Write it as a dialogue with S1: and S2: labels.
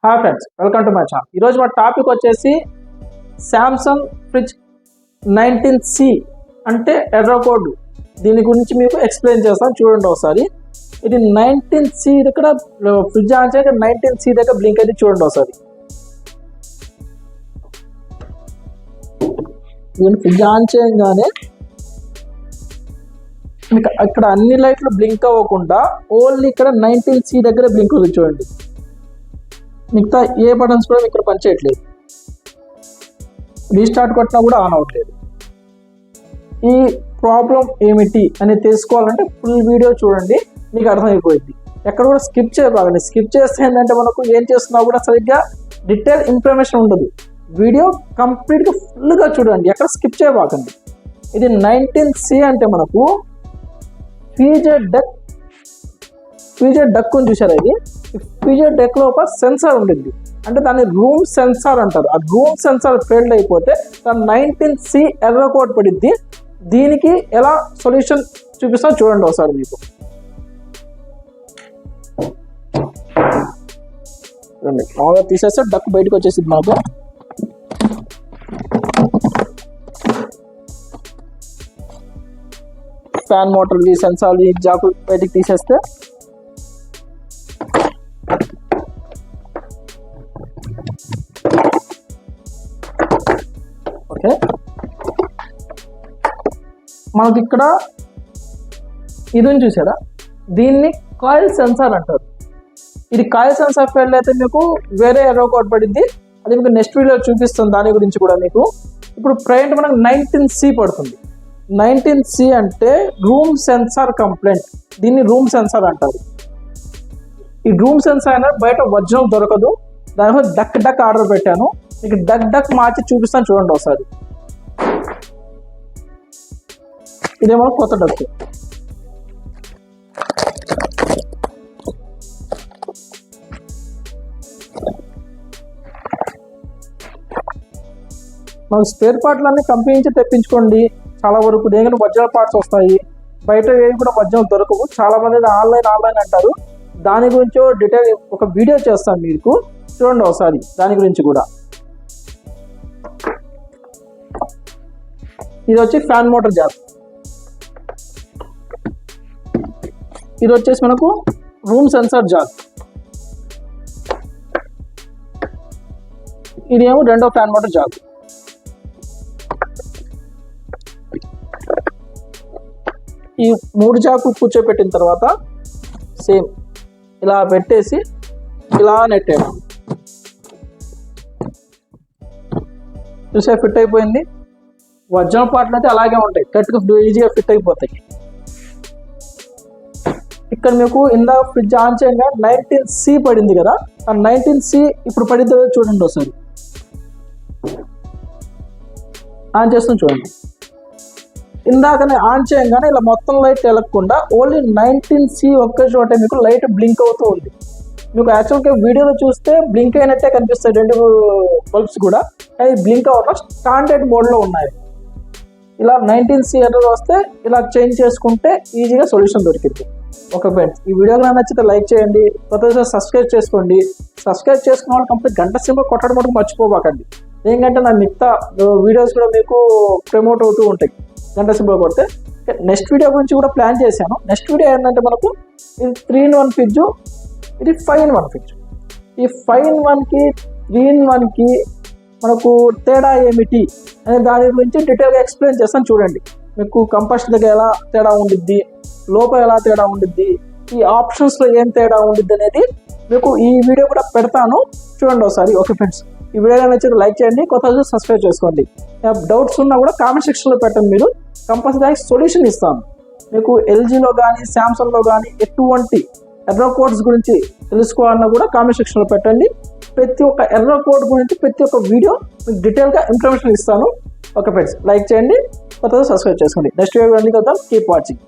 S1: Hi friends, welcome to my channel. ఈరోజు మా topic వచ్చేసి శాంసంగ్ ఫ్రిడ్జ్ 19C అంటే ఎర్ర కోడ్. దీని గురించి మీకు ఎక్స్ప్లెయిన్ చేస్తాను, చూడండి ఒకసారి. ఇది 19C దగ్గర ఫ్రిడ్జ్ ఆన్ చేయక 19C దగ్గర బ్లింక్ అయితే చూడండి ఒకసారి. దీన్ని ఫ్రిడ్జ్ ఆన్ చేయగానే మీకు ఇక్కడ అన్ని లైట్లు బ్లింక్ అవ్వకుండా ఓన్లీ ఇక్కడ 19C దగ్గర బ్లింక్ అవుతుంది చూడండి. మిగతా ఏ బటన్స్ కూడా ఇక్కడ పనిచేయట్లేదు. రీస్టార్ట్ కొట్టినా కూడా ఆన్ అవ్వట్లేదు. ఈ ప్రాబ్లం ఏమిటి అని తెలుసుకోవాలంటే ఫుల్ వీడియో చూడండి, మీకు అర్థమైపోయింది. ఎక్కడ కూడా స్కిప్ చేయబాగండి. స్కిప్ చేస్తే ఏంటంటే మనకు ఏం చేస్తున్నా కూడా సరిగ్గా డీటెయిల్ ఇన్ఫర్మేషన్ ఉండదు. వీడియో కంప్లీట్గా ఫుల్గా చూడండి, ఎక్కడ స్కిప్ చేయబాకండి. ఇది 19C అంటే మనకు ఫీజర్ డక్ అని చూసారా? ఇది ఫీజర్ డక్ లోపల సెన్సార్ ఉంటుంది, అంటే దాన్ని రూమ్ సెన్సార్ అంటారు. ఆ రూమ్ సెన్సార్ ఫెయిల్డ్ అయిపోతే దాని 19C ఎర్ర కోడ్ పడిద్ది. దీనికి ఎలా సొల్యూషన్ చూపిస్తాను చూడండి ఒకసారి. మీకు మామూలుగా తీసేస్తే డక్ బయటకు వచ్చేసింది. మాకు ఫ్యాన్ మోటార్ది సెన్సార్ది జాకు బయటికి తీసేస్తే ఓకే, మనకి ఇక్కడ ఇది చూసారా? దీన్ని కాయిల్ సెన్సార్ అంటారు. ఇది కాయిల్ సెన్సార్ ఫెయిల్ అయితే మీకు వేరే ఎర్ర కోడ్ పడింది, అది మీకు నెక్స్ట్ వీడియో చూపిస్తుంది. దాని గురించి కూడా మీకు ఇప్పుడు ప్రజెంట్ మనకు 19C పడుతుంది. 19C అంటే రూమ్ సెన్సార్ కంప్లైంట్. దీన్ని రూమ్ సెన్సార్ అంటారు. ఈ రూమ్ సెన్సార్ అనేది బయట ఒరిజినల్ దొరకదు. దానివల్ల డక్ ఆర్డర్ పెట్టాను. మీకు డక్ మార్చి చూపిస్తాను చూడండి ఒకసారి. ఇదేమో కొత్త డక్. మనకు స్పేర్ పార్ట్లన్నీ కంపెనీ నుంచి తెప్పించుకోండి. చాలా వరకు దేని ఒరిజినల్ పార్ట్స్ వస్తాయి, బయట ఏవి కూడా ఒరిజినల్ దొరకవు. చాలా మంది ఆన్లైన్ అంటారు. దాని గురించి డీటెయిల్ ఒక వీడియో చేస్తాను, మీకు చూడండి ఒకసారి దాని గురించి కూడా. ఇది వచ్చి ఫ్యాన్ మోటార్ జాక్. ఇది వచ్చేసి మనకు రూమ్ సెన్సార్ జాక్. ఇది ఏమో రెండో ఫ్యాన్ మోటార్ జాక్. ఈ మూడు జాకు కూర్చోపెట్టిన తర్వాత సేమ్ ఇలా పెట్టేసి ఇలా నెట్టాడు. చూసే ఫిట్ అయిపోయింది. ఒరిజినల్ పార్ట్లు అయితే అలాగే ఉంటాయి, కరెక్ట్గా ఈజీగా ఫిట్ అయిపోతాయి. ఇక్కడ మీకు ఇందాక ఫ్రిడ్జ్ ఆన్ చేయగా 19C పడింది కదా, ఆ 19C ఇప్పుడు పడిందో చూడండి ఒకసారి. ఆన్ చేస్తుంది చూడండి. ఇందాకనే ఆన్ చేయగానే ఇలా మొత్తం లైట్ వెలగకుండా ఓన్లీ 19C ఒక్క చోట మీకు లైట్ బ్లింక్ అవుతూ ఉంది. మీకు యాక్చువల్గా వీడియోలో చూస్తే బ్లింక్ అయినట్టే కనిపిస్తాయి రెండు బల్బ్స్ కూడా, కానీ బ్లింక్ అవ్వడం స్టాండర్డ్ మోడ్లో ఉన్నాయి. ఇలా 19C ఎర్రర్ వస్తే ఇలా చేంజ్ చేసుకుంటే ఈజీగా సొల్యూషన్ దొరికింది. ఓకే ఫ్రెండ్స్, ఈ వీడియో నచ్చితే లైక్ చేయండి, కొత్తగా సబ్స్క్రైబ్ చేసుకోండి. సబ్స్క్రైబ్ చేసుకున్న వాళ్ళు కంప్లీట్ గంట సింబల్ కొట్టడం మటుకు మర్చిపోబాకండి. ఎందుకంటే నా మిగతా వీడియోస్ కూడా మీకు ప్రమోట్ అవుతూ ఉంటాయి గంట సింబల్ కొడితే. నెక్స్ట్ వీడియో గురించి కూడా ప్లాన్ చేశాను. నెక్స్ట్ వీడియో ఏంటంటే మనకు ఇది 3-in-1 ఫ్రిడ్జ్, ఇది 5-in-1 ఫ్రిడ్జ్. ఈ 5-in-1కి 3-in-1కి మనకు తేడా ఏమిటి అనే దాని గురించి డీటెయిల్గా ఎక్స్ప్లెయిన్ చేస్తాను చూడండి. మీకు కంపస్ట్ దగ్గర ఎలా తేడా ఉండిద్ది, లోపల ఎలా తేడా ఉండిద్ది, ఈ ఆప్షన్స్లో ఏం తేడా ఉండిద్ది అనేది మీకు ఈ వీడియో కూడా పెడతాను, చూడండి ఒకసారి. ఓకే ఫ్రెండ్స్, ఈ వీడియో నచ్చితే లైక్ చేయండి, కొత్తగా సబ్స్క్రైబ్ చేసుకోండి. డౌట్స్ ఉన్నా కూడా కామెంట్ సెక్షన్లో పెట్టండి, మీరు కంపల్సరీ దానికి సొల్యూషన్ ఇస్తాను. మీకు ఎల్జీలో కానీ శాంసంగ్లో కానీ ఎటువంటి ఎర్ర కోడ్స్ గురించి తెలుసుకోవాలన్నా కూడా కామెంట్ సెక్షన్లో పెట్టండి. ప్రతి ఒక్క ఎర్ర కోడ్ గురించి ప్రతి ఒక్క వీడియో మీకు డీటెయిల్గా ఇన్ఫర్మేషన్ ఇస్తాను. ఓకే ఫ్రెండ్స్, లైక్ చేయండి, కొత్తగా సబ్స్క్రైబ్ చేసుకోండి. నెక్స్ట్ వీడియో అన్ని కదా, కీప్ వాచింగ్.